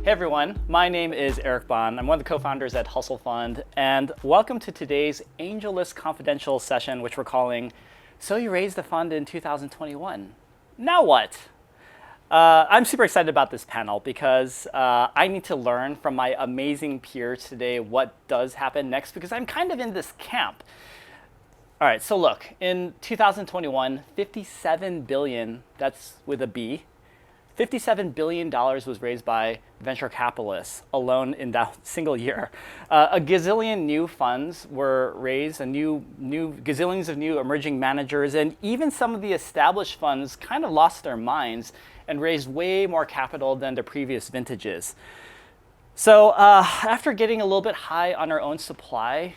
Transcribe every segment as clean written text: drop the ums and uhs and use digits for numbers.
Hey everyone, my name is Eric Bond. I'm one of the co-founders at Hustle Fund, and welcome to today's AngelList Confidential session, which we're calling, So You Raised a Fund in 2021. Now what? I'm super excited about this panel because I need to learn from my amazing peers today what does happen next, because I'm kind of in this camp. All right, so look, in 2021, 57 billion, that's with a B, $57 billion was raised by venture capitalists alone in that single year. A gazillion new funds were raised, gazillions of new emerging managers, and even some of the established funds kind of lost their minds and raised way more capital than the previous vintages. So after getting a little bit high on our own supply,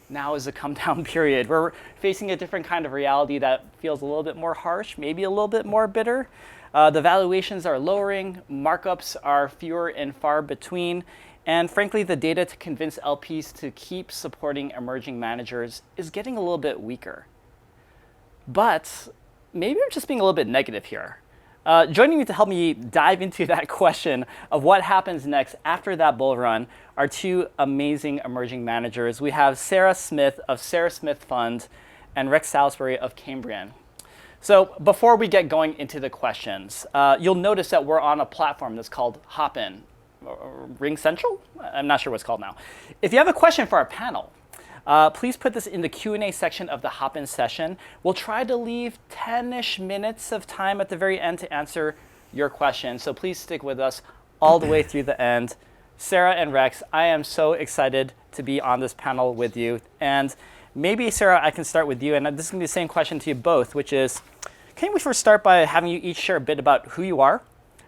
now is a come down period. We're facing a different kind of reality that feels a little bit more harsh, maybe a little bit more bitter. The valuations are lowering, markups are fewer and far between, and frankly, the data to convince LPs to keep supporting emerging managers is getting a little bit weaker. But maybe I'm just being a little bit negative here. Joining me to help me dive into that question of what happens next after that bull run are two amazing emerging managers. We have Sarah Smith of Sarah Smith Fund and Rex Salisbury of Cambrian. So before we get going into the questions, you'll notice that we're on a platform that's called Hopin, Ring Central? I'm not sure what it's called now. If you have a question for our panel, please put this in the Q&A section of the Hopin session. We'll try to leave 10-ish minutes of time at the very end to answer your question. So please stick with us all the way through the end. Sarah and Rex, I am so excited to be on this panel with you. And maybe, Sarah, I can start with you. And this is going to be the same question to you both, which is, can we first start by having you each share a bit about who you are,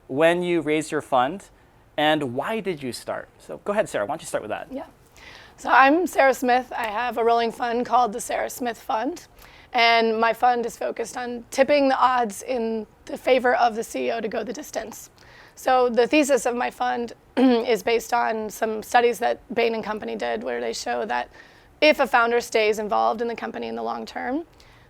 when you raised your fund, and why did you start? So go ahead, Sarah. Why don't you start with that? Yeah. So I'm Sarah Smith. I have a rolling fund called the Sarah Smith Fund. And my fund is focused on tipping the odds in the favor of the CEO to go the distance. So the thesis of my fund is based on some studies that Bain & Company did, where they show that if a founder stays involved in the company in the long term,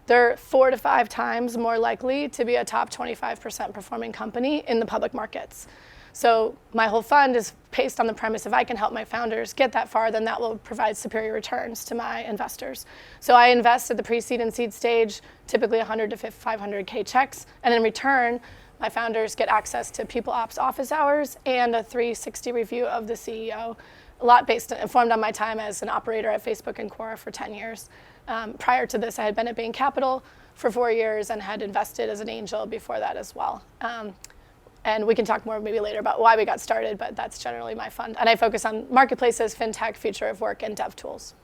they're 4 to 5 times more likely to be a top 25% performing company in the public markets. So my whole fund is based on the premise if I can help my founders get that far, then that will provide superior returns to my investors. So I invest at the pre-seed and seed stage, typically 100 to 500K checks, and in return, my founders get access to people ops office hours and a 360 review of the CEO. A lot informed on my time as an operator at Facebook and Quora for 10 years. Prior to this, I had been at Bain Capital for 4 years and had invested as an angel before that as well. And we can talk more maybe later about why we got started, but that's generally my fund. And I focus on marketplaces, fintech, future of work, and dev tools.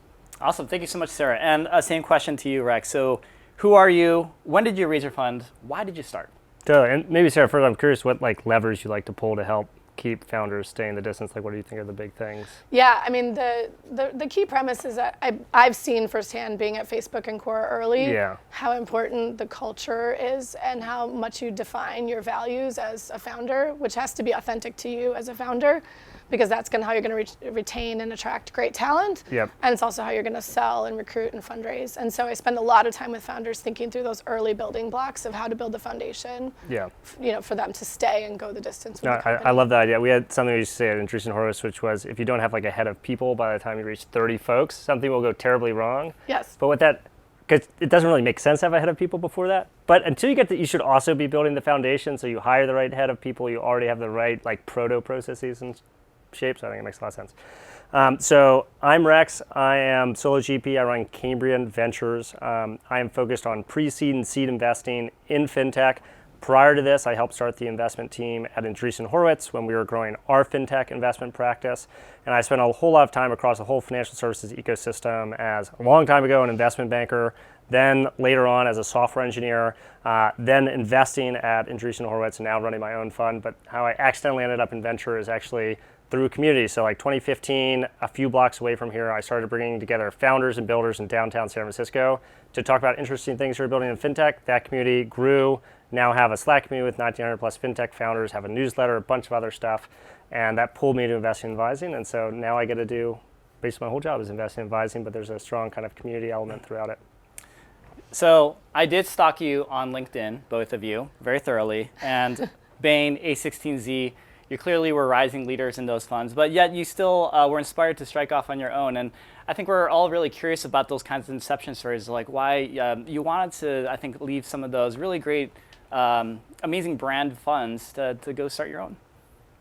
Awesome. Thank you so much, Sarah. And same question to you, Rex. So who are you? When did you raise your fund? Why did you start? And maybe, Sarah, first, I'm curious what levers you like to pull to help keep founders staying the distance. What do you think are the big things? Yeah, I mean, the key premise is that I've seen firsthand being at Facebook and Quora early how important the culture is and how much you define your values as a founder, which has to be authentic to you as a founder, because that's how you're going to retain and attract great talent. Yep. And it's also how you're going to sell and recruit and fundraise. And so I spend a lot of time with founders thinking through those early building blocks of how to build the foundation. Yeah. For them to stay and go the distance with the company. I love that idea. We had something we used to say at Andreessen Horowitz, which was if you don't have a head of people by the time you reach 30 folks, something will go terribly wrong. Yes. But with that, because it doesn't really make sense to have a head of people before that. But until you get that, you should also be building the foundation. So you hire the right head of people. You already have the right proto processes and shapes. I think it makes a lot of sense. So I'm Rex. I am solo GP. I run Cambrian Ventures. I am focused on pre-seed and seed investing in fintech. Prior to this, I helped start the investment team at Andreessen Horowitz when we were growing our fintech investment practice. And I spent a whole lot of time across the whole financial services ecosystem as a long time ago an investment banker, then later on as a software engineer, then investing at Andreessen Horowitz and now running my own fund. But how I accidentally ended up in venture is actually through community. So 2015, a few blocks away from here, I started bringing together founders and builders in downtown San Francisco to talk about interesting things we're building in fintech. That community grew, now have a Slack community with 1,900 plus fintech founders, have a newsletter, a bunch of other stuff. And that pulled me to investing and advising. And so now I get to do, basically my whole job is investing and advising, but there's a strong kind of community element throughout it. So I did stalk you on LinkedIn, both of you, very thoroughly. And Bain, A16Z, You clearly were rising leaders in those funds, but yet you still were inspired to strike off on your own. And I think we're all really curious about those kinds of inception stories, like why you wanted to, I think, leave some of those really great, amazing brand funds to go start your own.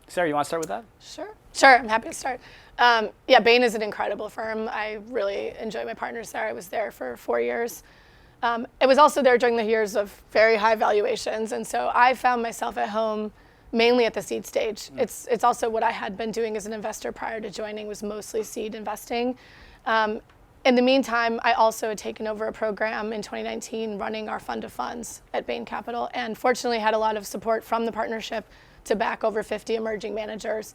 Sarah, you want to start with that? Sure, I'm happy to start. Yeah, Bain is an incredible firm. I really enjoy my partners there. I was there for 4 years. It was also there during the years of very high valuations, and so I found myself at home mainly at the seed stage. It's also what I had been doing as an investor prior to joining, was mostly seed investing. In the meantime, I also had taken over a program in 2019 running our fund of funds at Bain Capital, and fortunately had a lot of support from the partnership to back over 50 emerging managers.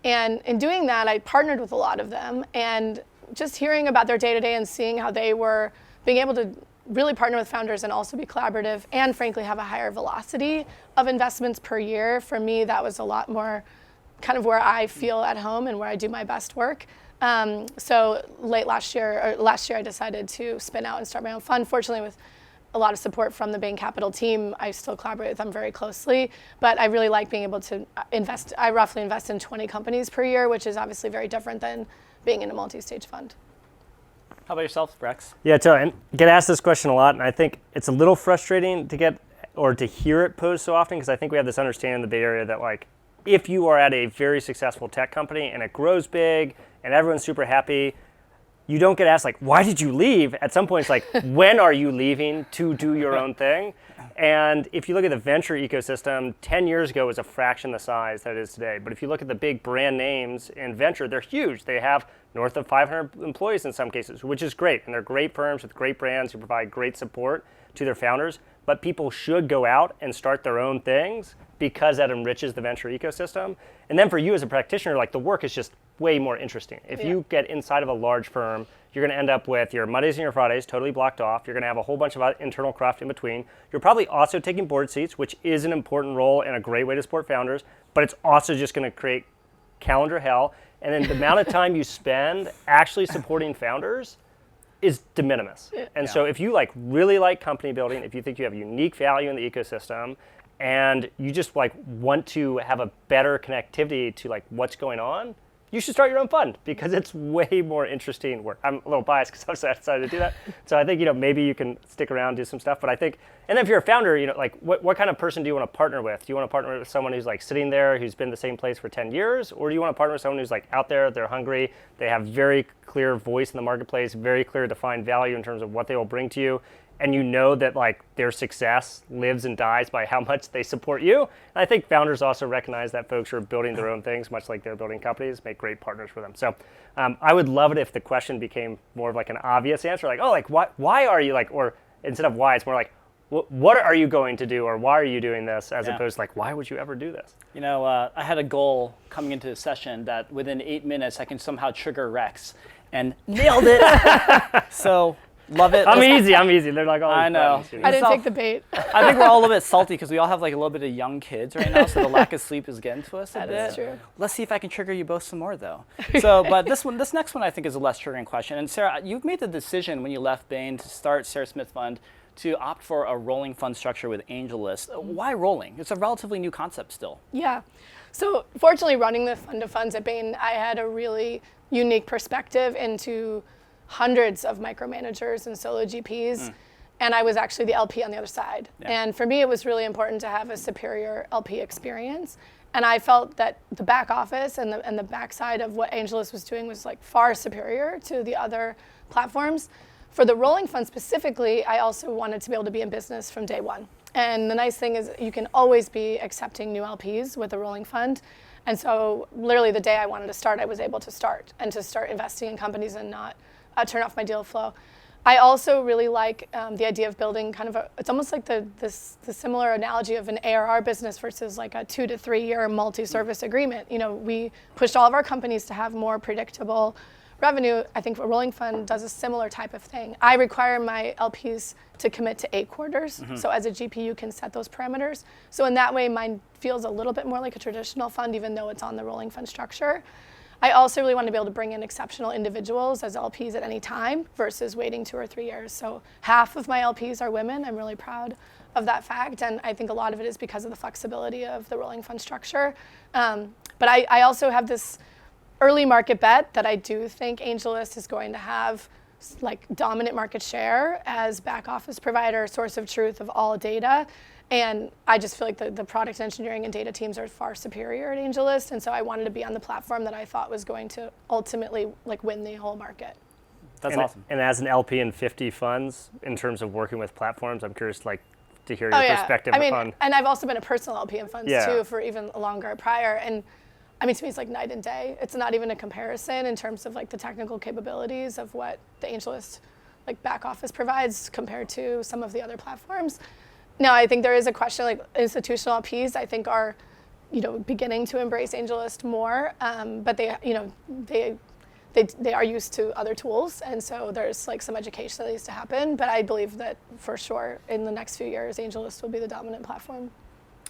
And in doing that, I partnered with a lot of them, and just hearing about their day-to-day and seeing how they were being able to really partner with founders and also be collaborative and frankly have a higher velocity of investments per year. For me, that was a lot more kind of where I feel at home and where I do my best work. So last year I decided to spin out and start my own fund. Fortunately, with a lot of support from the Bain Capital team, I still collaborate with them very closely, but I really like being able to invest. I roughly invest in 20 companies per year, which is obviously very different than being in a multi-stage fund. How about yourself, Rex? Yeah, I get asked this question a lot, and I think it's a little frustrating to get or to hear it posed so often, because I think we have this understanding in the Bay Area that, like, if you are at a very successful tech company and it grows big and everyone's super happy, you don't get asked, like, why did you leave? At some point, it's like, when are you leaving to do your own thing? And if you look at the venture ecosystem, 10 years ago was a fraction the size that it is today. But if you look at the big brand names in venture, they're huge. They have north of 500 employees in some cases, which is great. And they're great firms with great brands who provide great support to their founders. But people should go out and start their own things because that enriches the venture ecosystem. And then for you as a practitioner, like, the work is just way more interesting. If you get inside of a large firm, you're going to end up with your Mondays and your Fridays totally blocked off. You're going to have a whole bunch of internal craft in between. You're probably also taking board seats, which is an important role and a great way to support founders, but it's also just going to create calendar hell. And then the amount of time you spend actually supporting founders is de minimis. And so if you really like company building, if you think you have unique value in the ecosystem, and you just want to have a better connectivity to what's going on, you should start your own fund, because it's way more interesting work. I'm a little biased because I decided to do that. So I think maybe you can stick around, do some stuff. But I think, and then if you're a founder, what kind of person do you want to partner with? Do you want to partner with someone who's sitting there, who's been in the same place for 10 years? Or do you want to partner with someone who's out there, they're hungry, they have very clear voice in the marketplace, very clear defined value in terms of what they will bring to you, and that their success lives and dies by how much they support you? And I think founders also recognize that folks who are building their own things, much like they're building companies, make great partners for them. So I would love it if the question became more of an obvious answer, why are you, or instead of why, it's more what are you going to do, or why are you doing this, as opposed to why would you ever do this? I had a goal coming into the session that within 8 minutes I can somehow trigger Rex, and nailed it. So love it. I'm easy. They're all I know. Buttons, I didn't take the bait. I think we're all a little bit salty because we all have a little bit of young kids right now, so the lack of sleep is getting to us a bit. That is true. Let's see if I can trigger you both some more, though. So, but this next one I think is a less triggering question. And Sarah, you've made the decision when you left Bain to start Sarah Smith Fund to opt for a rolling fund structure with AngelList. Why rolling? It's a relatively new concept still. Yeah. So fortunately, running the fund of funds at Bain, I had a really unique perspective into hundreds of micromanagers and solo GPs, and I was actually the LP on the other side. Yeah. And for me, it was really important to have a superior LP experience. And I felt that the back office and the backside of what AngelList was doing was far superior to the other platforms. For the rolling fund specifically, I also wanted to be able to be in business from day one. And the nice thing is you can always be accepting new LPs with a rolling fund. And so literally the day I wanted to start, I was able to start investing in companies and not turn off my deal flow. I also really like the idea of building it's almost like the similar analogy of an ARR business versus a 2 to 3 year multi-service agreement. We pushed all of our companies to have more predictable revenue. I think a rolling fund does a similar type of thing. I require my LPs to commit to 8 quarters. So as a GP, you can set those parameters. So in that way, mine feels a little bit more like a traditional fund, even though it's on the rolling fund structure. I also really want to be able to bring in exceptional individuals as LPs at any time versus waiting 2 or 3 years. So half of my LPs are women. I'm really proud of that fact, and I think a lot of it is because of the flexibility of the rolling fund structure. But I also have this early market bet that I do think AngelList is going to have like dominant market share as back office provider, source of truth of all data. And I just feel like the product engineering and data teams are far superior at AngelList. And so I wanted to be on the platform that I thought was going to ultimately like win the whole market. That's awesome. And as an LP in 50 funds, in terms of working with platforms, I'm curious like to hear your perspective on. And I've also been a personal LP in funds too for even longer prior. And I mean, to me, it's like night and day. It's not even a comparison in terms of like the technical capabilities of what the AngelList like back office provides compared to some of the other platforms. Now, I think there is a question like institutional LPs, I think are, beginning to embrace AngelList more, but they are used to other tools, and so there's like some education that needs to happen. But I believe that for sure in the next few years, AngelList will be the dominant platform.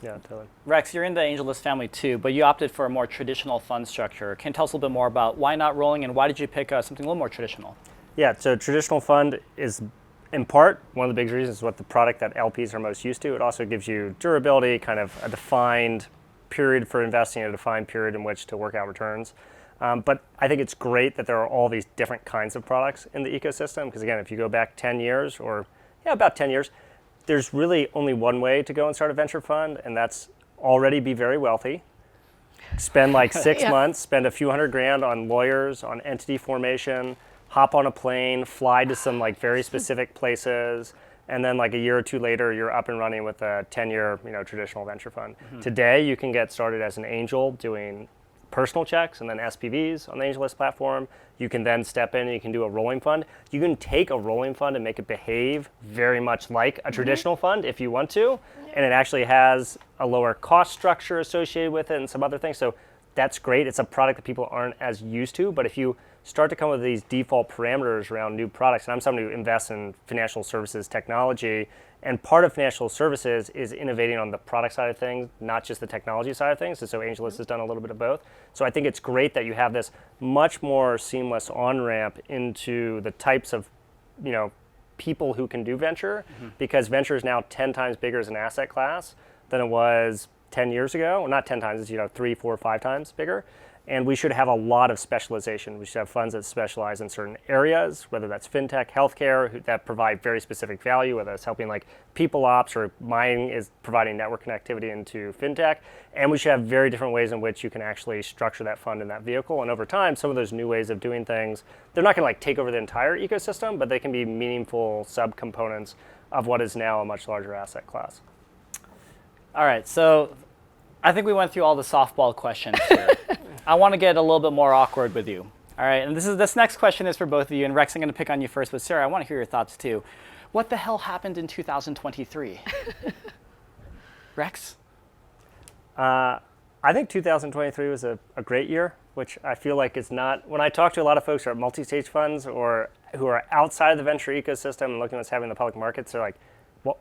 Yeah, totally. Rex, you're in the AngelList family too, but you opted for a more traditional fund structure. Can you tell us a little bit more about why not rolling, and why did you pick something a little more traditional? Yeah, so traditional fund is in part, one of the big reasons is what the product that LPs are most used to. It also gives you durability, kind of a defined period for investing, a defined period in which to work out returns. But I think it's great that there are all these different kinds of products in the ecosystem, because again, if you go back 10 years, or about 10 years, there's really only one way to go and start a venture fund, and that's already be very wealthy. Spend like 6 months, spend a few $100,000 on lawyers, on entity formation, hop on a plane, fly to some like very specific places, and then like a year or two later, you're up and running with a 10-year, traditional venture fund. Mm-hmm. Today, you can get started as an angel doing personal checks and then SPVs on the AngelList platform. You can then step in and you can do a rolling fund. You can take a rolling fund and make it behave very much like a traditional fund if you want to, and it actually has a lower cost structure associated with it and some other things. So that's great. It's a product that people aren't as used to, but if you start to come up with these default parameters around new products, and I'm someone who invests in financial services technology, and part of financial services is innovating on the product side of things, not just the technology side of things, and so AngelList has done a little bit of both. So I think it's great that you have this much more seamless on-ramp into the types of, people who can do venture, because venture is now 10 times bigger as an asset class than it was 10 years ago. Well, not 10 times, it's 3, 4, 5 times bigger. And we should have a lot of specialization. We should have funds that specialize in certain areas, whether that's fintech, healthcare, that provide very specific value, whether it's helping like people ops or mining is providing network connectivity into fintech. And we should have very different ways in which you can actually structure that fund in that vehicle. And over time, some of those new ways of doing things, they're not gonna like take over the entire ecosystem, but they can be meaningful subcomponents of what is now a much larger asset class. All right, so I think we went through all the softball questions here. I want to get a little bit more awkward with you. All right, and this next question is for both of you, and Rex, I'm going to pick on you first, but Sarah, I want to hear your thoughts too. What the hell happened in 2023? Rex? I think 2023 was a great year, which I feel like is not, when I talk to a lot of folks who are at multi-stage funds or who are outside of the venture ecosystem and looking at what's happening in the public markets, they're like,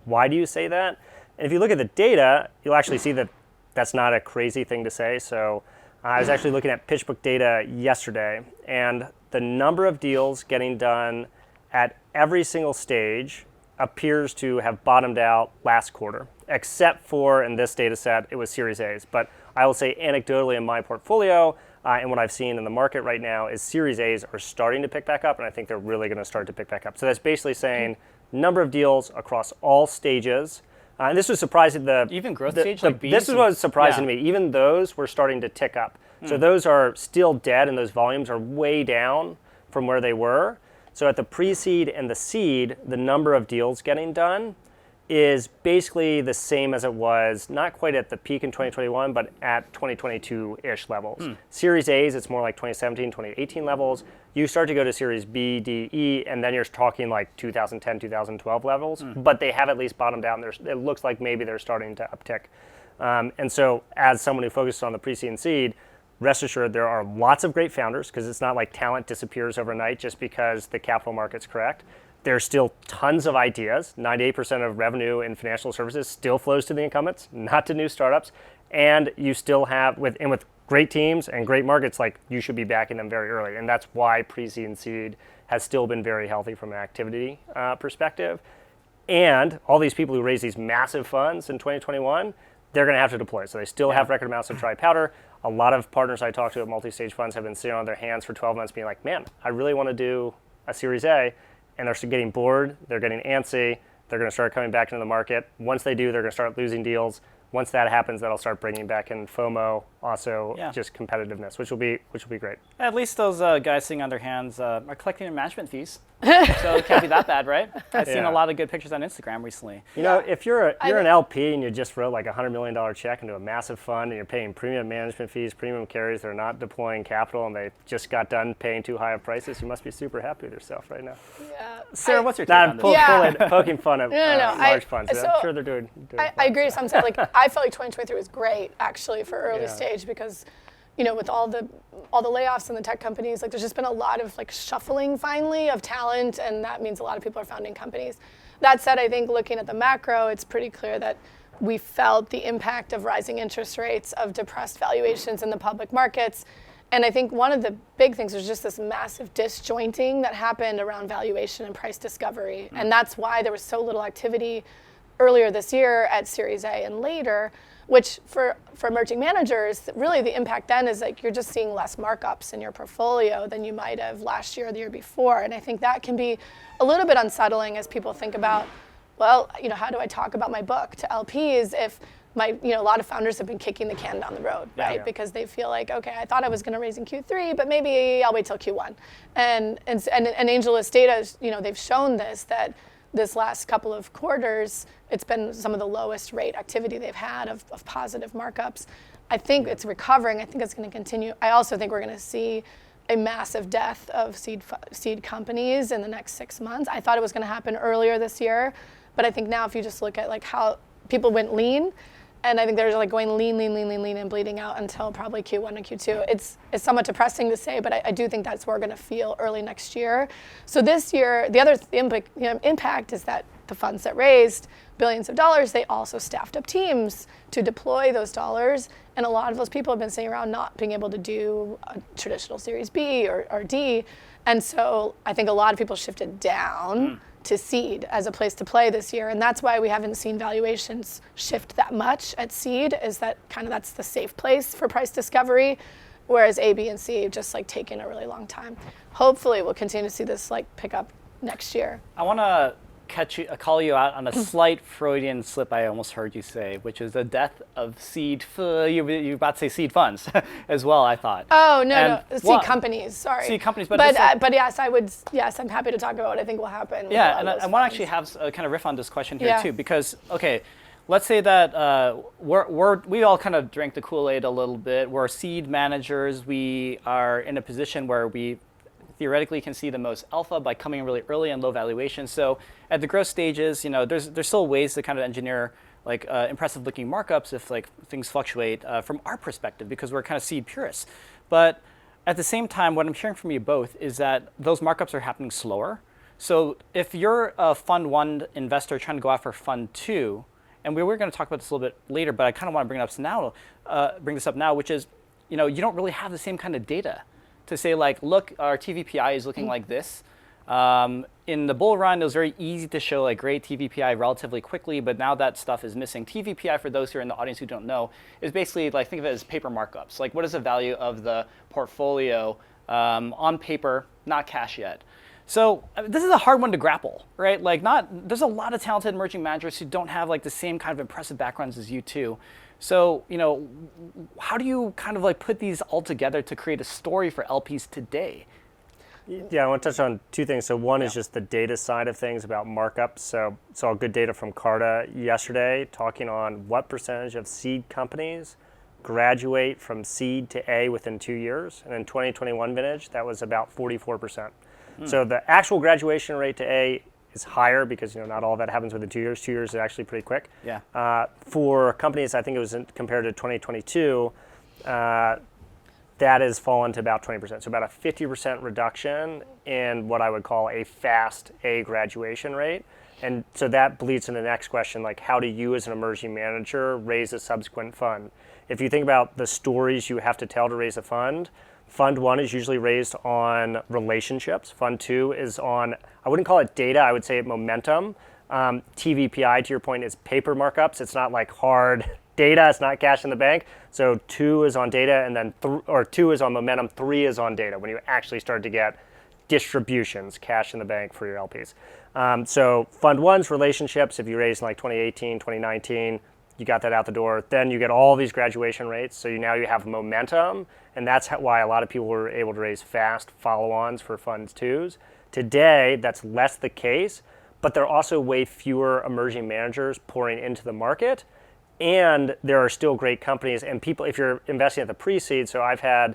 why do you say that? And if you look at the data, you'll actually see that that's not a crazy thing to say. So I was actually looking at PitchBook data yesterday, and the number of deals getting done at every single stage appears to have bottomed out last quarter, except for, in this data set, it was Series A's. But I will say anecdotally in my portfolio, and what I've seen in the market right now is Series A's are starting to pick back up, and I think they're really going to start to pick back up. So that's basically saying number of deals across all stages. And this was surprising. Even growth stage, like B's? This is what was surprising to me. Even those were starting to tick up. So those are still dead, and those volumes are way down from where they were. So at the pre-seed and the seed, the number of deals getting done is basically the same as it was, not quite at the peak in 2021, but at 2022-ish levels. Series A's, it's more like 2017, 2018 levels. You start to go to Series B, D, E, and then you're talking like 2010, 2012 levels, but they have at least bottomed out, and it looks like maybe they're starting to uptick. And so as someone who focuses on the pre-seed and seed, rest assured there are lots of great founders, because it's not like talent disappears overnight just because the capital market's correct. There's still tons of ideas. 98% of revenue in financial services still flows to the incumbents, not to new startups. And you still have, with great teams and great markets, like you should be backing them very early. And that's why pre-seed and seed has still been very healthy from an activity perspective. And all these people who raise these massive funds in 2021, they're going to have to deploy. So they still have record amounts of dry powder. A lot of partners I talk to at multi-stage funds have been sitting on their hands for 12 months being like, man, I really want to do a Series A. And they're getting bored. They're getting antsy. They're going to start coming back into the market. Once they do, they're going to start losing deals. Once that happens, that'll start bringing back in FOMO, also just competitiveness, which will be great. At least those guys sitting on their hands are collecting their management fees, so it can't be that bad, right? I've seen a lot of good pictures on Instagram recently. You know, if you're an LP and you just wrote like $100 million check into a massive fund and you're paying premium management fees, premium carries, they're not deploying capital, and they just got done paying too high of prices, you must be super happy with yourself right now. Yeah. Sarah, what's your take on this? Poking fun at large funds. So I'm sure they're doing I agree with some stuff. Like, I felt like 2023 was great, actually, for early stage because, you know, with all the layoffs in the tech companies, like there's just been a lot of like shuffling finally of talent, and that means a lot of people are founding companies. That said, I think looking at the macro, it's pretty clear that we felt the impact of rising interest rates, of depressed valuations in the public markets. And I think one of the big things was just this massive disjointing that happened around valuation and price discovery. And that's why there was so little activity earlier this year at Series A and later, which for emerging managers, really the impact then is like you're just seeing less markups in your portfolio than you might have last year or the year before. And I think that can be a little bit unsettling as people think about, well, you know, how do I talk about my book to LPs if a lot of founders have been kicking the can down the road, right? Yeah. Because they feel like, okay, I thought I was going to raise in Q3, but maybe I'll wait till Q1. And AngelList data, you know, they've shown that this last couple of quarters, it's been some of the lowest rate activity they've had of positive markups. I think it's recovering. I think it's going to continue. I also think we're going to see a massive death of seed companies in the next 6 months. I thought it was going to happen earlier this year, but I think now if you just look at like how people went lean, and I think they're like going lean and bleeding out until probably Q1 and Q2. It's somewhat depressing to say, but I do think that's where we're going to feel early next year. So this year, the other impact is that the funds that raised billions of dollars, they also staffed up teams to deploy those dollars. And a lot of those people have been sitting around not being able to do a traditional Series B or D. And so I think a lot of people shifted down to seed as a place to play this year, and that's why we haven't seen valuations shift that much at seed, is that kind of that's the safe place for price discovery, whereas A, B, and C have just like taken a really long time. Hopefully we'll continue to see this like pick up next year. I want to call you out on a slight Freudian slip I almost heard you say, which is the death of seed. You were about to say seed funds as well, I thought. Oh, no, seed companies, sorry. Seed companies, but yes, I'm happy to talk about what I think will happen. Yeah, and I want to actually have a kind of riff on this question here too, because, okay, let's say that we all kind of drank the Kool-Aid a little bit. We're seed managers. We are in a position where we theoretically can see the most alpha by coming in really early and low valuation. So at the growth stages, you know, there's still ways to kind of engineer like impressive looking markups if like things fluctuate from our perspective, because we're kind of seed purists. But at the same time, what I'm hearing from you both is that those markups are happening slower. So if you're a fund one investor trying to go after fund two, and we're going to talk about this a little bit later, but I kind of want to bring this up now, which is, you know, you don't really have the same kind of data to say like, look, our TVPI is looking like this. In the bull run, it was very easy to show like great TVPI relatively quickly, but now that stuff is missing. TVPI, for those who are in the audience who don't know, is basically like, think of it as paper markups. Like, what is the value of the portfolio on paper, not cash yet? So this is a hard one to grapple, right? Like, there's a lot of talented emerging managers who don't have like the same kind of impressive backgrounds as you two. So, you know, how do you kind of like put these all together to create a story for LPs today? Yeah, I want to touch on two things. So one is just the data side of things about markups. So saw good data from Carta yesterday talking on what percentage of seed companies graduate from seed to A within 2 years. And in 2021 vintage, that was about 44%. So the actual graduation rate to A is higher because, you know, not all of that happens within 2 years. 2 years is actually pretty quick. Yeah. For companies, I think it was compared to 2022, that has fallen to about 20%. So about a 50% reduction in what I would call a fast A graduation rate. And so that bleeds into the next question, like how do you as an emerging manager raise a subsequent fund? If you think about the stories you have to tell to raise a fund, Fund 1 is usually raised on relationships. Fund 2 is on, I wouldn't call it data, I would say momentum. TVPI, to your point, is paper markups. It's not like hard data, it's not cash in the bank. So 2 is on data, and then 2 is on momentum, 3 is on data when you actually start to get distributions, cash in the bank for your LPs. So Fund 1's relationships, if you raised in like 2018, 2019, you got that out the door. Then you get all these graduation rates. So now you have momentum. And that's why a lot of people were able to raise fast follow-ons for Funds 2s. Today, that's less the case, but there are also way fewer emerging managers pouring into the market. And there are still great companies. And people, if you're investing at the pre-seed, so I've had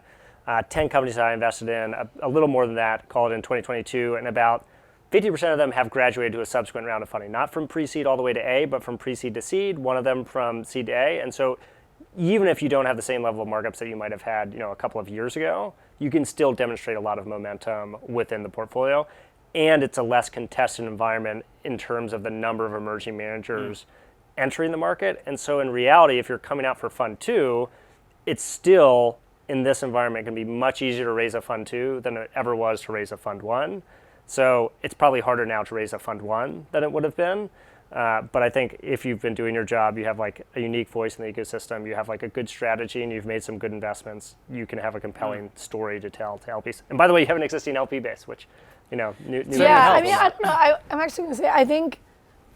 10 companies that I invested in, a little more than that, call it in 2022, and about 50% of them have graduated to a subsequent round of funding, not from pre-seed all the way to A, but from pre-seed to seed, one of them from seed to A. And so even if you don't have the same level of markups that you might have had, a couple of years ago, you can still demonstrate a lot of momentum within the portfolio. And it's a less contested environment in terms of the number of emerging managers entering the market. And so in reality, if you're coming out for Fund 2, it's still, in this environment, going to be much easier to raise a Fund 2 than it ever was to raise a Fund 1. So it's probably harder now to raise a Fund 1 than it would have been. But I think if you've been doing your job, you have like a unique voice in the ecosystem, you have like a good strategy, and you've made some good investments, you can have a compelling story to tell to LPs. And by the way, you have an existing LP base, which, new yeah, I mean, I don't know. I'm actually going to say,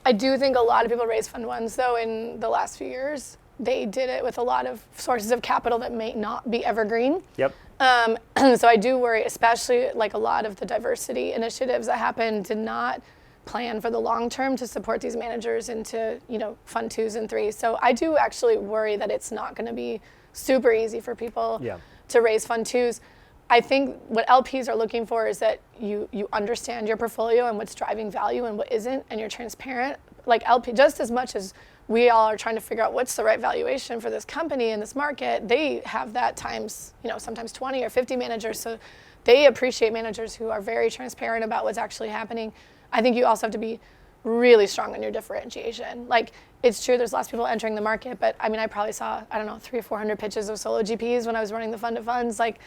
I do think a lot of people raise Fund 1s, though, in the last few years. They did it with a lot of sources of capital that may not be evergreen. Yep. So I do worry, especially like a lot of the diversity initiatives that happened did not plan for the long term to support these managers into, Fund 2s and 3s. So I do actually worry that it's not going to be super easy for people to raise Fund 2s. I think what LPs are looking for is that you understand your portfolio and what's driving value and what isn't, and you're transparent. Like LP, just as much as we all are trying to figure out what's the right valuation for this company in this market, they have that times, sometimes 20 or 50 managers. So they appreciate managers who are very transparent about what's actually happening. I think you also have to be really strong on your differentiation. Like, it's true, there's less people entering the market, but I mean, I probably saw, 300 or 400 pitches of solo GPs when I was running the fund of funds. Like,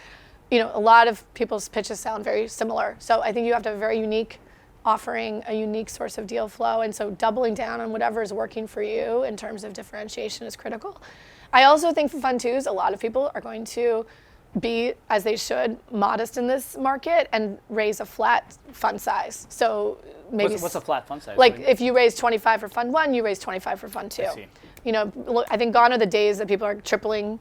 a lot of people's pitches sound very similar. So I think you have to have a very unique offering, a unique source of deal flow. And so doubling down on whatever is working for you in terms of differentiation is critical. I also think for Fund 2s, a lot of people are going to be, as they should, modest in this market and raise a flat fund size. So maybe what's a flat fund size? Like if you raise 25 for Fund 1, you raise 25 for Fund 2. I see. I think gone are the days that people are tripling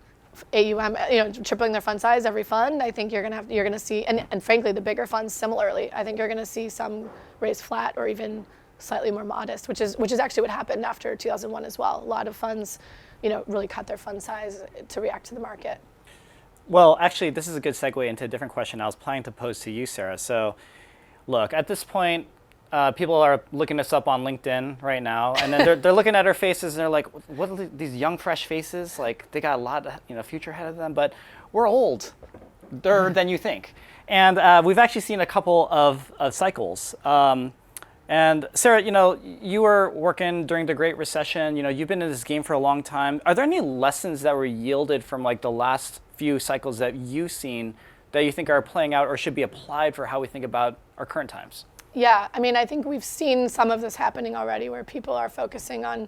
AUM, tripling their fund size every fund. I think you're gonna see, and frankly, the bigger funds similarly. I think you're gonna see some raise flat or even slightly more modest, which is actually what happened after 2001 as well. A lot of funds, really cut their fund size to react to the market. Well, actually, this is a good segue into a different question I was planning to pose to you, Sarah. So, look, at this point, people are looking us up on LinkedIn right now, and then they're looking at our faces, and they're like, what are these young, fresh faces? Like, they got a lot of future ahead of them, but we're older than you think. And we've actually seen a couple of cycles. And Sarah, you were working during the Great Recession. You've been in this game for a long time. Are there any lessons that were yielded from like the last few cycles that you've seen that you think are playing out or should be applied for how we think about our current times? Yeah, I think we've seen some of this happening already where people are focusing on,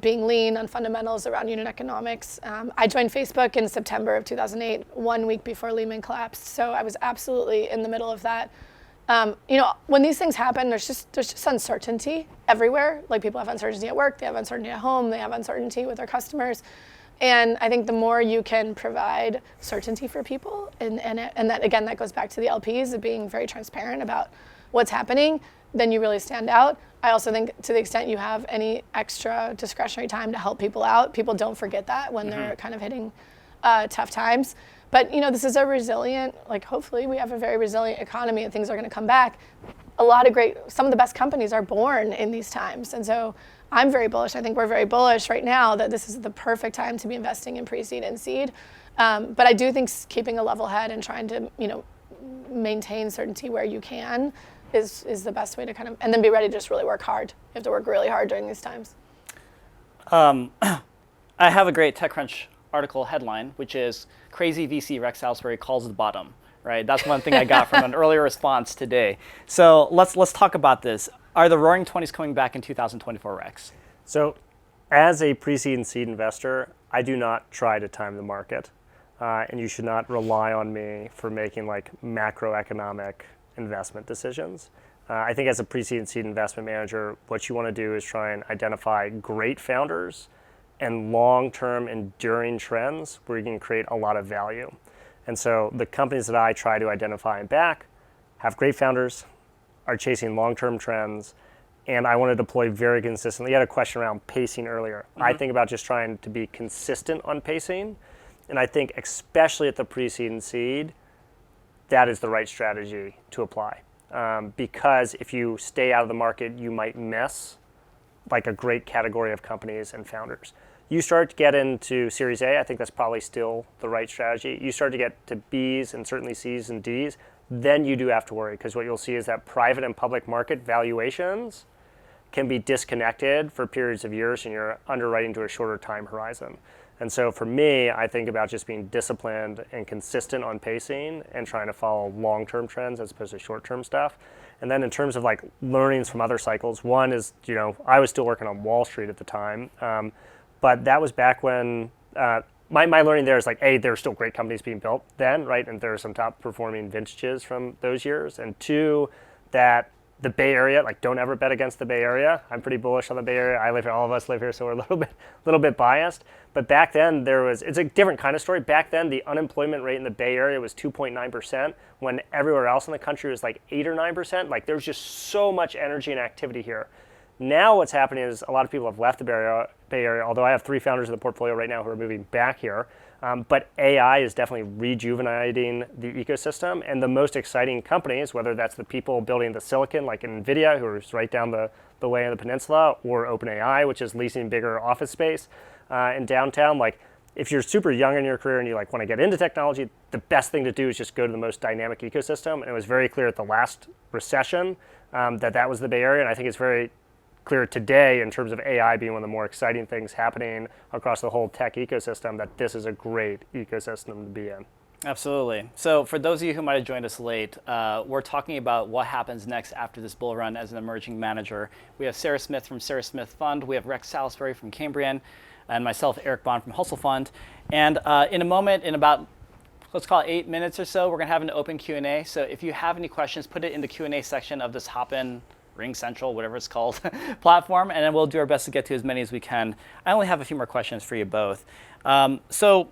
being lean on fundamentals around unit economics. I joined Facebook in September of 2008, 1 week before Lehman collapsed. So I was absolutely in the middle of that. When these things happen, there's just uncertainty everywhere. Like people have uncertainty at work, they have uncertainty at home, they have uncertainty with their customers. And I think the more you can provide certainty for people, and that again, that goes back to the LPs of being very transparent about what's happening, then you really stand out. I also think to the extent you have any extra discretionary time to help people out, people don't forget that when they're kind of hitting tough times. But this is a resilient, hopefully we have a very resilient economy and things are going to come back. Some of the best companies are born in these times. And so I'm very bullish. I think we're very bullish right now that this is the perfect time to be investing in pre-seed and seed. But I do think keeping a level head and trying to, maintain certainty where you can is the best way to kind of, and then be ready to just really work hard. You have to work really hard during these times. I have a great TechCrunch article headline, which is "Crazy VC Rex Salisbury calls the bottom." Right, that's one thing I got from an earlier response today. So let's talk about this. Are the Roaring 20s coming back in 2024, Rex? So, as a pre-seed and seed investor, I do not try to time the market, and you should not rely on me for making like macroeconomic investment decisions. I think as a pre-seed and seed investment manager, what you want to do is try and identify great founders and long-term enduring trends where you can create a lot of value. And so the companies that I try to identify and back have great founders, are chasing long-term trends, and I want to deploy very consistently. You had a question around pacing earlier. Mm-hmm. I think about just trying to be consistent on pacing, and I think especially at the pre-seed and seed, that is the right strategy to apply. Because if you stay out of the market, you might miss like a great category of companies and founders. You start to get into Series A, I think that's probably still the right strategy. You start to get to Bs and certainly Cs and Ds, then you do have to worry, because what you'll see is that private and public market valuations can be disconnected for periods of years, and you're underwriting to a shorter time horizon. And so for me, I think about just being disciplined and consistent on pacing and trying to follow long-term trends as opposed to short-term stuff. And then in terms of like learnings from other cycles, one is, I was still working on Wall Street at the time, but that was back when my learning there is like, A, there are still great companies being built then, right? And there are some top performing vintages from those years. And two, that the Bay Area, like don't ever bet against the Bay Area. I'm pretty bullish on the Bay Area. I live here, all of us live here, so we're a little bit biased. But back then it's a different kind of story. Back then the unemployment rate in the Bay Area was 2.9% when everywhere else in the country was like 8 or 9%. Like there's just so much energy and activity here. Now what's happening is a lot of people have left the Bay Area, although I have 3 founders in the portfolio right now who are moving back here. But AI is definitely rejuvenating the ecosystem, and the most exciting companies, whether that's the people building the silicon like NVIDIA, who is right down the way in the peninsula, or OpenAI, which is leasing bigger office space in downtown. Like if you're super young in your career and you like want to get into technology, the best thing to do is just go to the most dynamic ecosystem. And it was very clear at the last recession that was the Bay Area, and I think it's very clear today in terms of AI being one of the more exciting things happening across the whole tech ecosystem, that this is a great ecosystem to be in. Absolutely. So for those of you who might have joined us late, we're talking about what happens next after this bull run as an emerging manager. We have Sarah Smith from Sarah Smith Fund, we have Rex Salisbury from Cambrian, and myself, Eric Bond from Hustle Fund. And in a moment, in about, let's call it 8 minutes or so, we're going to have an open Q&A. So if you have any questions, put it in the Q&A section of this Hopin Ring Central, whatever it's called, platform, and then we'll do our best to get to as many as we can. I only have a few more questions for you both. So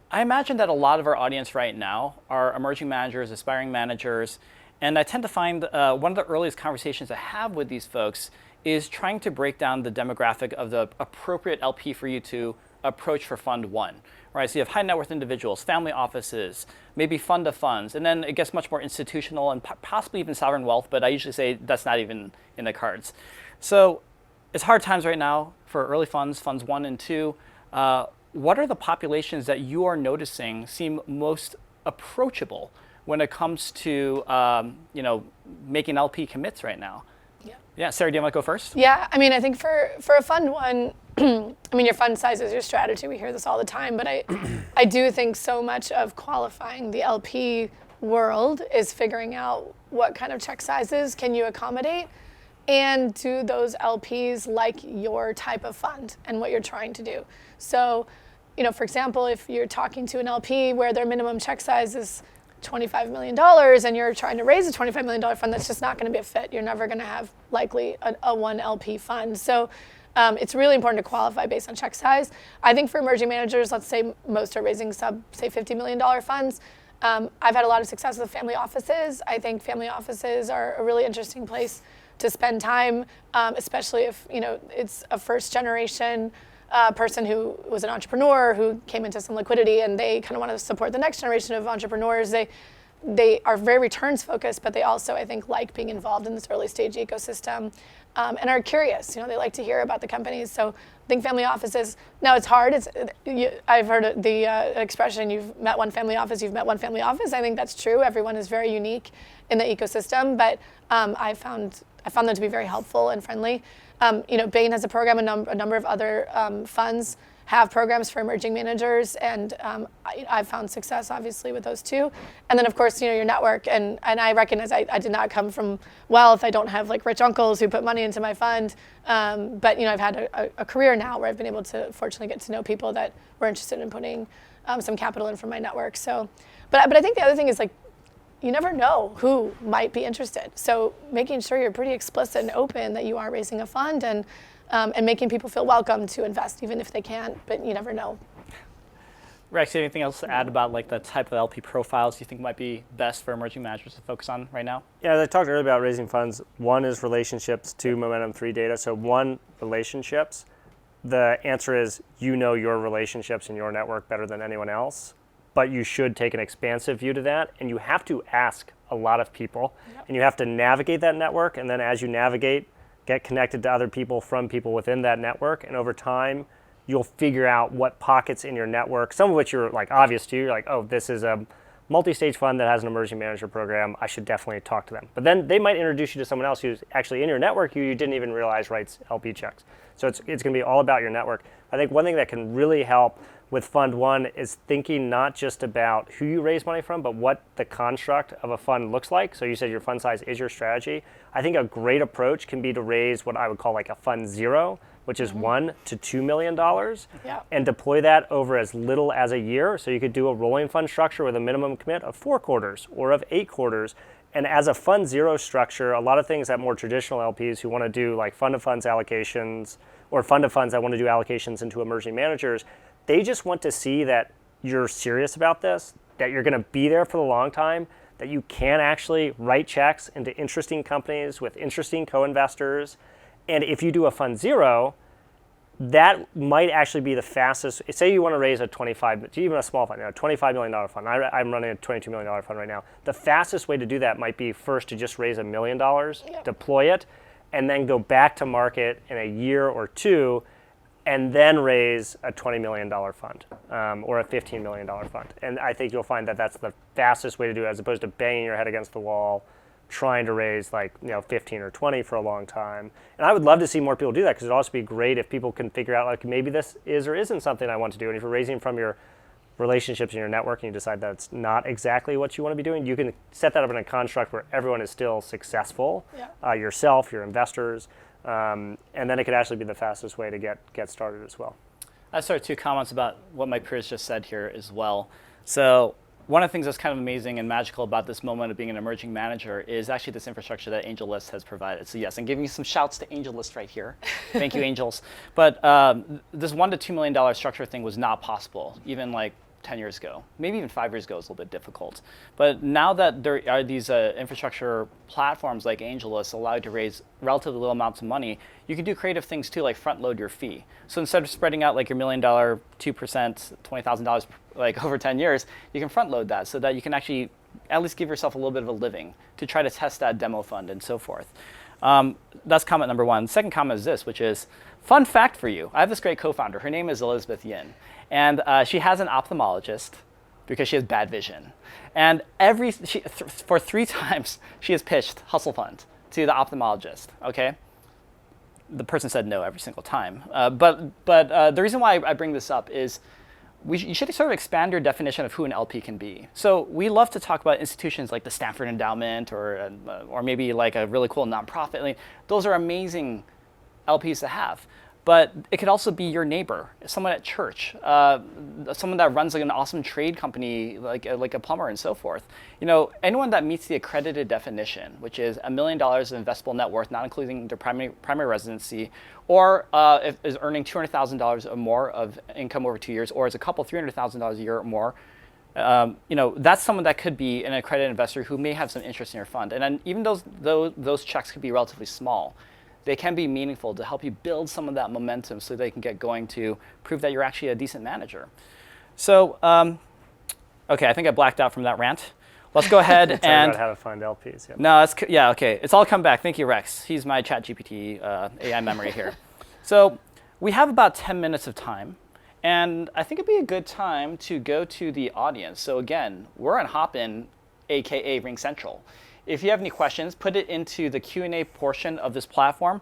I imagine that a lot of our audience right now are emerging managers, aspiring managers, and I tend to find one of the earliest conversations I have with these folks is trying to break down the demographic of the appropriate LP for you to approach for Fund 1. Right, so you have high net worth individuals, family offices, maybe fund of funds, and then it gets much more institutional and possibly even sovereign wealth, but I usually say that's not even in the cards. So it's hard times right now for early funds, Funds 1 and 2. What are the populations that you are noticing seem most approachable when it comes to making LP commits right now? Yeah, Sarah, do you want to go first? Yeah, I mean, I think for a Fund 1, I mean, your fund size is your strategy. We hear this all the time, but I do think so much of qualifying the LP world is figuring out what kind of check sizes can you accommodate, and do those LPs like your type of fund and what you're trying to do. So, for example, if you're talking to an LP where their minimum check size is $25 million and you're trying to raise a $25 million fund, that's just not going to be a fit. You're never going to have likely a one LP fund. So it's really important to qualify based on check size. I think for emerging managers, let's say most are raising say $50 million funds. I've had a lot of success with family offices. I think family offices are a really interesting place to spend time, especially if it's a first generation person who was an entrepreneur who came into some liquidity and they kind of want to support the next generation of entrepreneurs. They are very returns focused, but they also, I think, like being involved in this early stage ecosystem. and are curious. They like to hear about the companies. So I think family offices, now it's hard. I've heard the expression, you've met one family office, you've met one family office. I think that's true. Everyone is very unique in the ecosystem, but I found them to be very helpful and friendly. Bain has a program, a number of other funds have programs for emerging managers, and I've found success obviously with those too. And then of course, your network, and I recognize I did not come from wealth. I don't have like rich uncles who put money into my fund, but I've had a career now where I've been able to fortunately get to know people that were interested in putting some capital in from my network. So, but I think the other thing is like, you never know who might be interested. So making sure you're pretty explicit and open that you are raising a fund, and making people feel welcome to invest, even if they can't, but you never know. Rex, anything else to add about like the type of LP profiles you think might be best for emerging managers to focus on right now? Yeah, as I talked earlier about raising funds, one is relationships, two, momentum, three, data. So one, relationships. The answer is your relationships and your network better than anyone else, but you should take an expansive view to that, and you have to ask a lot of people, and you have to navigate that network, and then as you navigate, get connected to other people from people within that network, and over time, you'll figure out what pockets in your network, some of which are like obvious to you, you're like, oh, this is a multi-stage fund that has an emerging manager program, I should definitely talk to them. But then they might introduce you to someone else who's actually in your network who you didn't even realize writes LP checks. So it's going to be all about your network. I think one thing that can really help with Fund 1 is thinking not just about who you raise money from, but what the construct of a fund looks like. So you said your fund size is your strategy. I think a great approach can be to raise what I would call like a Fund 0, which is $1 to $2 million, and deploy that over as little as a year. So you could do a rolling fund structure with a minimum commit of 4 quarters or of 8 quarters. And as a Fund 0 structure, a lot of things that more traditional LPs who want to do like fund of funds allocations, or fund of funds that want to do allocations into emerging managers, they just want to see that you're serious about this, that you're going to be there for the long time, that you can actually write checks into interesting companies with interesting co-investors. And if you do a Fund 0, that might actually be the fastest. Say you want to raise even a small fund, $25 million fund. I'm running a $22 million fund right now. The fastest way to do that might be first to just raise $1 million, deploy it, and then go back to market in a year or two, and then raise a $20 million fund or a $15 million fund. And I think you'll find that that's the fastest way to do it, as opposed to banging your head against the wall, trying to raise 15 or 20 for a long time. And I would love to see more people do that, because it'd also be great if people can figure out like maybe this is or isn't something I want to do. And if you're raising from your relationships and your network and you decide that's not exactly what you want to be doing, you can set that up in a construct where everyone is still successful, yourself, your investors, and then it could actually be the fastest way to get started as well. I started 2 comments about what my peers just said here as well. So one of the things that's kind of amazing and magical about this moment of being an emerging manager is actually this infrastructure that AngelList has provided. So yes, I'm giving you some shouts to AngelList right here. Thank you, Angels. But this $1 to $2 million structure thing was not possible, even like 10 years ago. Maybe even 5 years ago it was a little bit difficult. But now that there are these infrastructure platforms like AngelList allow you to raise relatively little amounts of money, you can do creative things too, like front load your fee. So instead of spreading out like your $1 million, 2%, $20,000 like over 10 years, you can front load that so that you can actually at least give yourself a little bit of a living to try to test that demo fund and so forth. That's comment number 1. The second comment is this, which is, fun fact for you. I have this great co-founder. Her name is Elizabeth Yin. And she has an ophthalmologist because she has bad vision. And for 3 times, she has pitched Hustle Fund to the ophthalmologist, okay? The person said no every single time. But the reason why I bring this up is you should sort of expand your definition of who an LP can be. So we love to talk about institutions like the Stanford Endowment or maybe like a really cool nonprofit. I mean, those are amazing LPs to have. But it could also be your neighbor, someone at church, someone that runs like an awesome trade company, like a plumber and so forth. Anyone that meets the accredited definition, which is $1 million of investable net worth, not including their primary residency, or is earning $200,000 or more of income over 2 years, or is a couple $300,000 a year or more. That's someone that could be an accredited investor who may have some interest in your fund. And then even those checks could be relatively small. They can be meaningful to help you build some of that momentum so they can get going to prove that you're actually a decent manager. So, okay, I think I blacked out from that rant. let's go ahead Talk and about how to find LPs. Yep. no, yeah, okay. It's all come back. Thank you, Rex. He's my ChatGPT AI memory here. So we have about 10 minutes of time, and I think it'd be a good time to go to the audience. So again, we're on Hopin, aka Ring Central. If you have any questions, put it into the Q&A portion of this platform.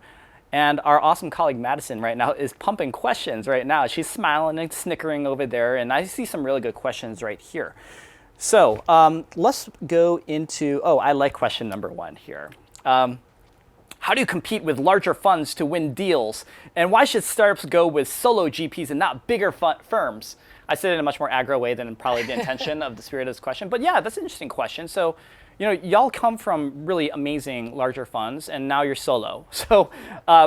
And our awesome colleague Madison right now is pumping questions right now. She's smiling and snickering over there, and I see some really good questions right here. So let's go into, I like question number 1 here. How do you compete with larger funds to win deals? And why should startups go with solo GPs and not bigger firms? I said it in a much more aggro way than probably the intention of the spirit of this question. But yeah, that's an interesting question. So, y'all come from really amazing larger funds, and now you're solo. So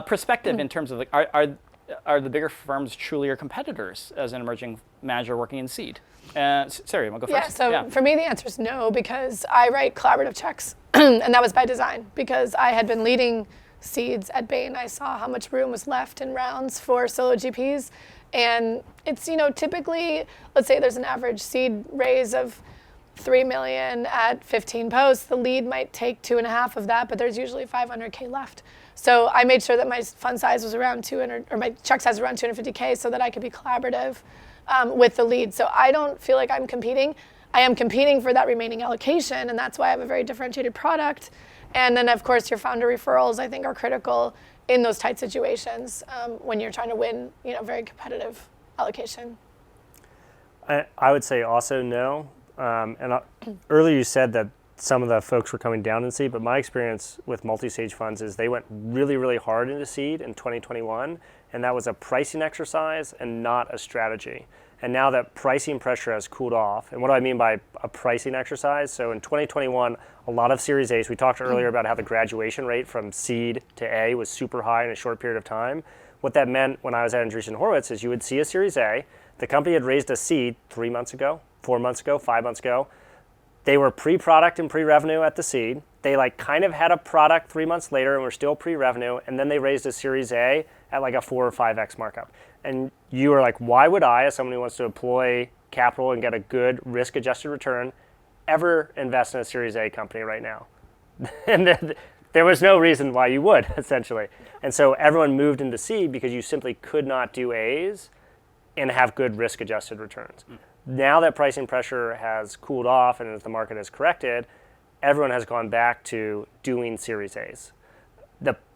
perspective in terms of like, are the bigger firms truly your competitors as an emerging manager working in seed? Sarah, you want to go first? For me, the answer is no, because I write collaborative checks. And that was by design, because I had been leading seeds at Bain. I saw how much room was left in rounds for solo GPs. And it's, typically, let's say there's an average seed raise of 3 million at 15 posts. The lead might take 2.5 of that, but there's usually 500K left. So I made sure that my fund size was around 200, or my check size was around 250K, so that I could be collaborative with the lead. So I don't feel like I'm competing. I am competing for that remaining allocation, and that's why I have a very differentiated product. And then, of course, your founder referrals, I think, are critical in those tight situations when you're trying to win, very competitive allocation. I would say also no. Earlier you said that some of the folks were coming down in seed, but my experience with multi-stage funds is they went really, really hard into seed in 2021, and that was a pricing exercise and not a strategy. And now that pricing pressure has cooled off, and what do I mean by a pricing exercise? So in 2021, a lot of Series A's, we talked earlier about how the graduation rate from seed to A was super high in a short period of time. What that meant when I was at Andreessen Horowitz is you would see a Series A, the company had raised a seed 3 months ago, 4 months ago, 5 months ago. They were pre-product and pre-revenue at the seed. They kind of had a product 3 months later and were still pre-revenue, and then they raised a Series A at like a 4 or 5x markup. And you were like, why would I, as someone who wants to deploy capital and get a good risk-adjusted return, ever invest in a Series A company right now? And there was no reason why you would, essentially. And so everyone moved into seed because you simply could not do A's and have good risk-adjusted returns. Now that pricing pressure has cooled off and as the market has corrected, everyone has gone back to doing Series A's.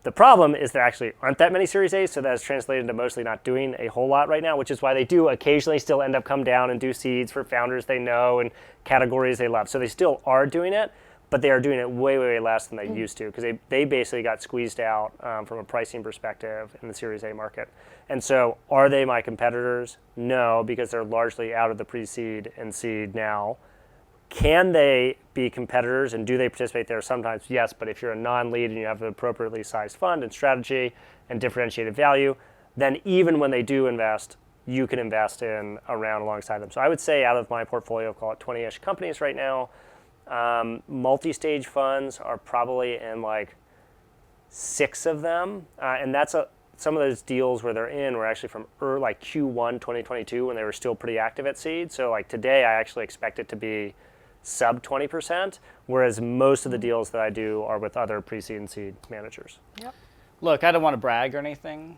The problem is there actually aren't that many Series A's, so that has translated into mostly not doing a whole lot right now, which is why they do occasionally still end up come down and do seeds for founders they know and categories they love. So they still are doing it, but they are doing it way, way, way less than they used to, because they basically got squeezed out from a pricing perspective in the Series A market. And so are they my competitors? No, because they're largely out of the pre-seed and seed now. Can they be competitors, and do they participate there? Sometimes, yes, but if you're a non-lead and you have an appropriately sized fund and strategy and differentiated value, then even when they do invest, you can invest in a round alongside them. So I would say out of my portfolio, call it 20-ish companies right now, multi-stage funds are probably in like 6 of them, and that's some of those deals where they're in were actually from like Q1 2022 when they were still pretty active at seed. So like today, I actually expect it to be sub 20%, whereas most of the deals that I do are with other pre-seed and seed managers. Yep. Look, I don't want to brag or anything,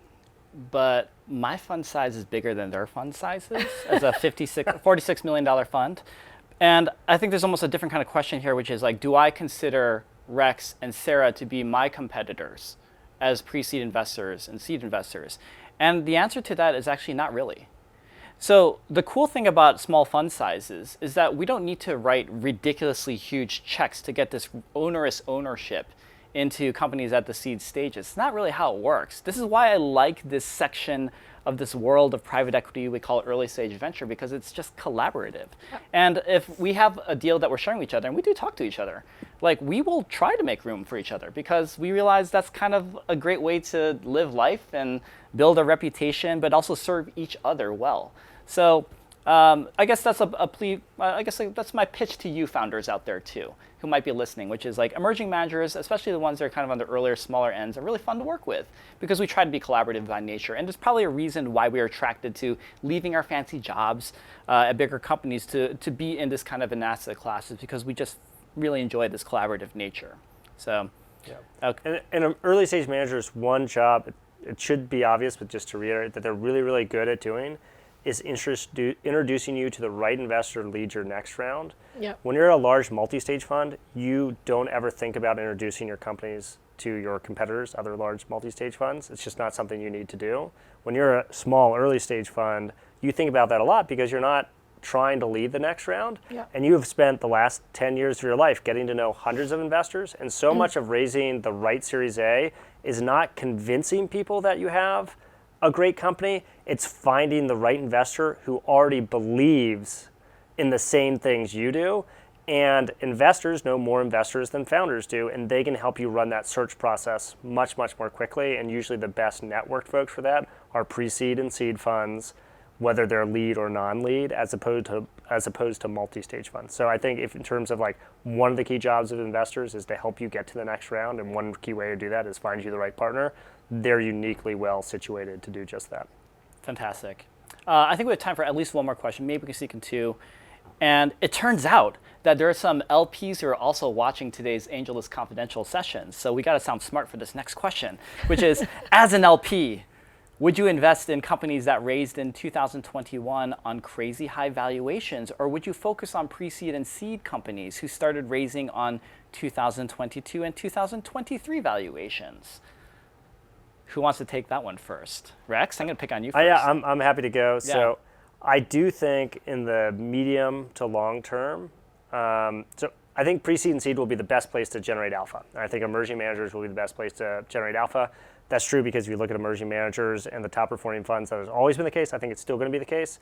but my fund size is bigger than their fund sizes as a $46 million fund. And I think there's almost a different kind of question here, which is like, do I consider Rex and Sarah to be my competitors as pre-seed investors and seed investors? And the answer to that is actually not really. So the cool thing about small fund sizes is that we don't need to write ridiculously huge checks to get this onerous ownership into companies at the seed stages. It's not really how it works. This is why I like this section of this world of private equity we call early stage venture, because it's just collaborative. Yeah. And if we have a deal that we're sharing with each other, and we do talk to each other, like we will try to make room for each other, because we realize that's kind of a great way to live life and build a reputation, but also serve each other well. So I guess that's a plea. I guess that's my pitch to you founders out there too, who might be listening, which is like emerging managers, especially the ones that are kind of on the earlier, smaller ends, are really fun to work with because we try to be collaborative by nature. And there's probably a reason why we are attracted to leaving our fancy jobs at bigger companies to be in this kind of an asset class, is because we just really enjoy this collaborative nature. So, okay. And an early stage manager's one job, it should be obvious, but just to reiterate, that they're really, really good at doing is introducing you to the right investor to lead your next round. Yep. When you're a large multi-stage fund, you don't ever think about introducing your companies to your competitors, other large multi-stage funds. It's just not something you need to do. When you're a small early stage fund, you think about that a lot because you're not trying to lead the next round. Yep. And you have spent the last 10 years of your life getting to know hundreds of investors. And so much of raising the right Series A is not convincing people that you have a great company. It's finding the right investor who already believes in the same things you do. And investors know more investors than founders do, and they can help you run that search process much, much more quickly. And usually the best networked folks for that are pre-seed and seed funds, whether they're lead or non-lead, as opposed to multi-stage funds. So I think if in terms of like one of the key jobs of investors is to help you get to the next round, and one key way to do that is find you the right partner, they're uniquely well situated to do just that. Fantastic. I think we have time for at least one more question. Maybe we can sneak in two. And it turns out that there are some LPs who are also watching today's AngelList Confidential sessions. So we got to sound smart for this next question, which is, as an LP, would you invest in companies that raised in 2021 on crazy high valuations, or would you focus on pre-seed and seed companies who started raising on 2022 and 2023 valuations? Who wants to take that one first? Rex, I'm going to pick on you first. Yeah, I'm happy to go. Yeah. So I do think in the medium to long term, so I think pre-seed and seed will be the best place to generate alpha. I think emerging managers will be the best place to generate alpha. That's true because if you look at emerging managers and the top performing funds, that has always been the case. I think it's still going to be the case.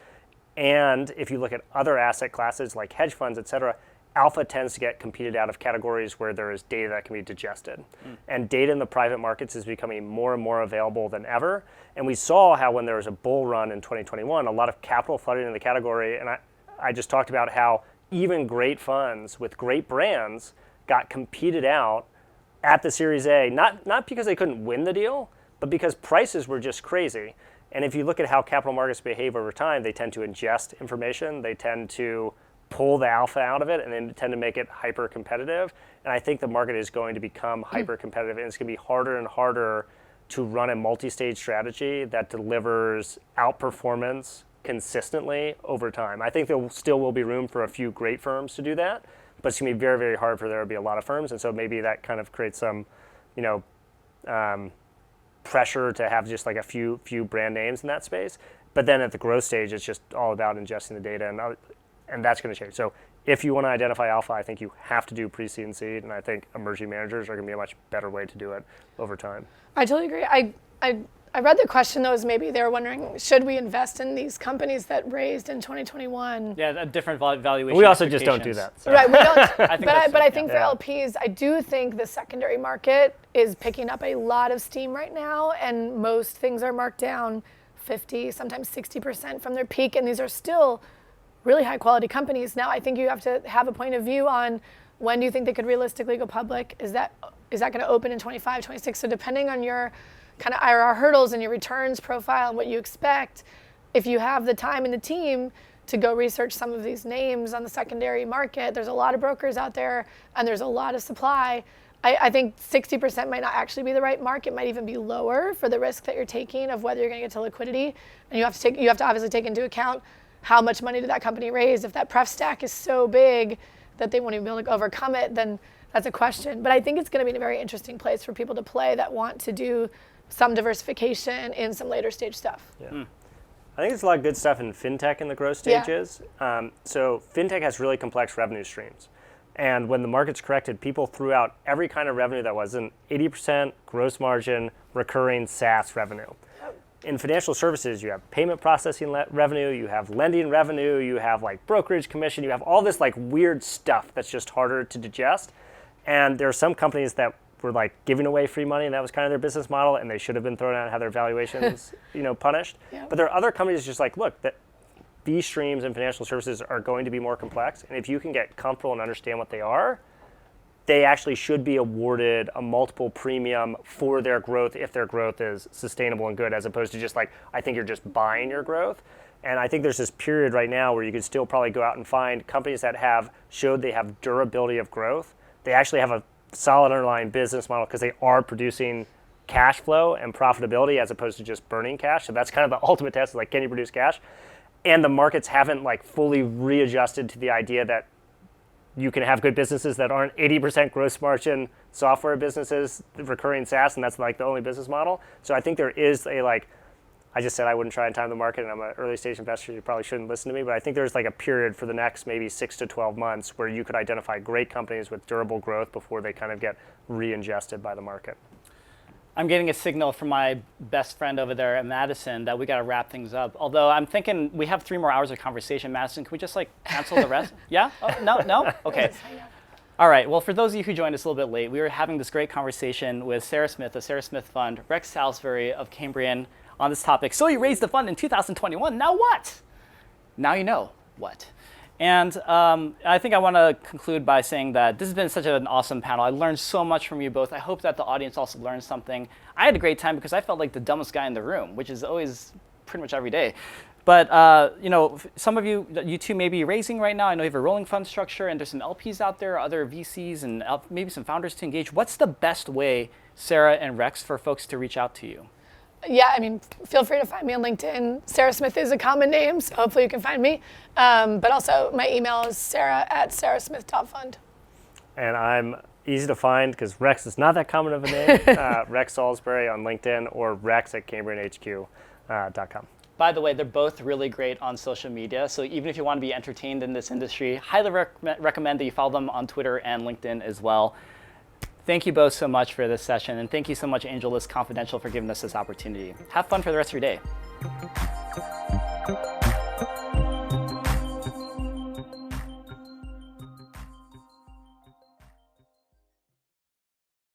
And if you look at other asset classes like hedge funds, et cetera, alpha tends to get competed out of categories where there is data that can be digested. And data in the private markets is becoming more and more available than ever. And we saw how when there was a bull run in 2021, a lot of capital flooded in the category. And I just talked about how even great funds with great brands got competed out at the Series A, not because they couldn't win the deal, but because prices were just crazy. And if you look at how capital markets behave over time, they tend to ingest information, they tend to pull the alpha out of it, and then tend to make it hyper competitive. And I think the market is going to become hyper competitive, and it's going to be harder and harder to run a multi-stage strategy that delivers outperformance consistently over time. I think there still will be room for a few great firms to do that, but it's going to be very, very hard for there to be a lot of firms. And so maybe that kind of creates some, pressure to have just like a few brand names in that space. But then at the growth stage, it's just all about ingesting the data, and that's going to change. So if you want to identify alpha, I think you have to do pre-seed and seed, and I think emerging managers are going to be a much better way to do it over time. I totally agree. I read the question though as maybe they were wondering, should we invest in these companies that raised in 2021? Yeah, a different valuation. We also just don't do that. So. Right, we don't. I think for Yeah. LPs, I do think the secondary market is picking up a lot of steam right now, and most things are marked down 50, sometimes 60% from their peak, and these are still really high quality companies. Now, I think you have to have a point of view on when do you think they could realistically go public? Is that going to open in 25, 26? So depending on your kind of IRR hurdles and your returns profile and what you expect, if you have the time and the team to go research some of these names on the secondary market, there's a lot of brokers out there and there's a lot of supply. I think 60% might not actually be the right mark. It might even be lower for the risk that you're taking of whether you're going to get to liquidity. And you have to obviously take into account how much money did that company raise. If that pref stack is so big that they won't even be able to overcome it, then that's a question. But I think it's going to be a very interesting place for people to play that want to do some diversification in some later stage stuff. Yeah. I think there's a lot of good stuff in fintech in the growth stages. Yeah. So fintech has really complex revenue streams. And when the market's corrected, people threw out every kind of revenue that wasn't 80% gross margin, recurring SaaS revenue. In financial services, you have payment processing revenue, you have lending revenue, you have like brokerage commission, you have all this like weird stuff that's just harder to digest. And there are some companies that were like giving away free money, and that was kind of their business model, and they should have been thrown out and had their valuations, punished. Yep. But there are other companies just like, look, that these streams in financial services are going to be more complex, and if you can get comfortable and understand what they are, they actually should be awarded a multiple premium for their growth if their growth is sustainable and good, as opposed to just like, I think you're just buying your growth. And I think there's this period right now where you could still probably go out and find companies that have showed they have durability of growth. They actually have a solid underlying business model because they are producing cash flow and profitability as opposed to just burning cash. So that's kind of the ultimate test, like, can you produce cash? And the markets haven't like fully readjusted to the idea that you can have good businesses that aren't 80% gross margin software businesses, recurring SaaS, and that's like the only business model. So I think there is a like, I just said I wouldn't try and time the market, and I'm an early stage investor, you probably shouldn't listen to me, but I think there's like a period for the next maybe 6 to 12 months where you could identify great companies with durable growth before they kind of get re-ingested by the market. I'm getting a signal from my best friend over there at Madison that we got to wrap things up. Although I'm thinking we have 3 more hours of conversation. Madison, can we just like cancel the rest? Yeah? Oh, no? Okay. All right. Well, for those of you who joined us a little bit late, we were having this great conversation with Sarah Smith of Sarah Smith Fund, Rex Salisbury of Cambrian on this topic. So you raised the fund in 2021. Now what? Now you know what. And I think I want to conclude by saying that this has been such an awesome panel. I learned so much from you both. I hope that the audience also learned something. I had a great time because I felt like the dumbest guy in the room, which is always pretty much every day. But you know, some of you two may be raising right now. I know you have a rolling fund structure, and there's some LPs out there, other VCs, and maybe some founders to engage. What's the best way, Sarah and Rex, for folks to reach out to you? Yeah, I mean, feel free to find me on LinkedIn. Sarah Smith is a common name, so hopefully you can find me. But also, my email is sarah@sarahsmith.fund. And I'm easy to find because Rex is not that common of a name. Rex Salisbury on LinkedIn or rex@CambrianHQ.com. By the way, they're both really great on social media. So even if you want to be entertained in this industry, highly recommend that you follow them on Twitter and LinkedIn as well. Thank you both so much for this session, and thank you so much, AngelList Confidential, for giving us this opportunity. Have fun for the rest of your day.